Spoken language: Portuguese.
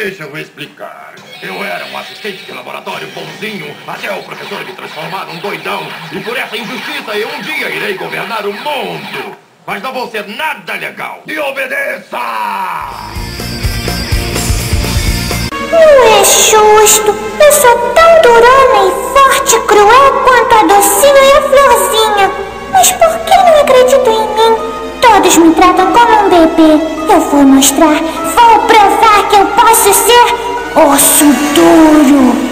Deixa eu explicar. Eu era um assistente de laboratório bonzinho, até o professor me transformar num doidão. E por essa injustiça eu um dia irei governar o mundo. Mas não vou ser nada legal. Me obedeça! Não é justo. Eu sou tão durona e forte e cruel quanto a docinho e a florzinha. Mas por que não acreditam em mim? Todos me tratam como um bebê. Eu vou mostrar, vou provar que eu posso ser osso duro.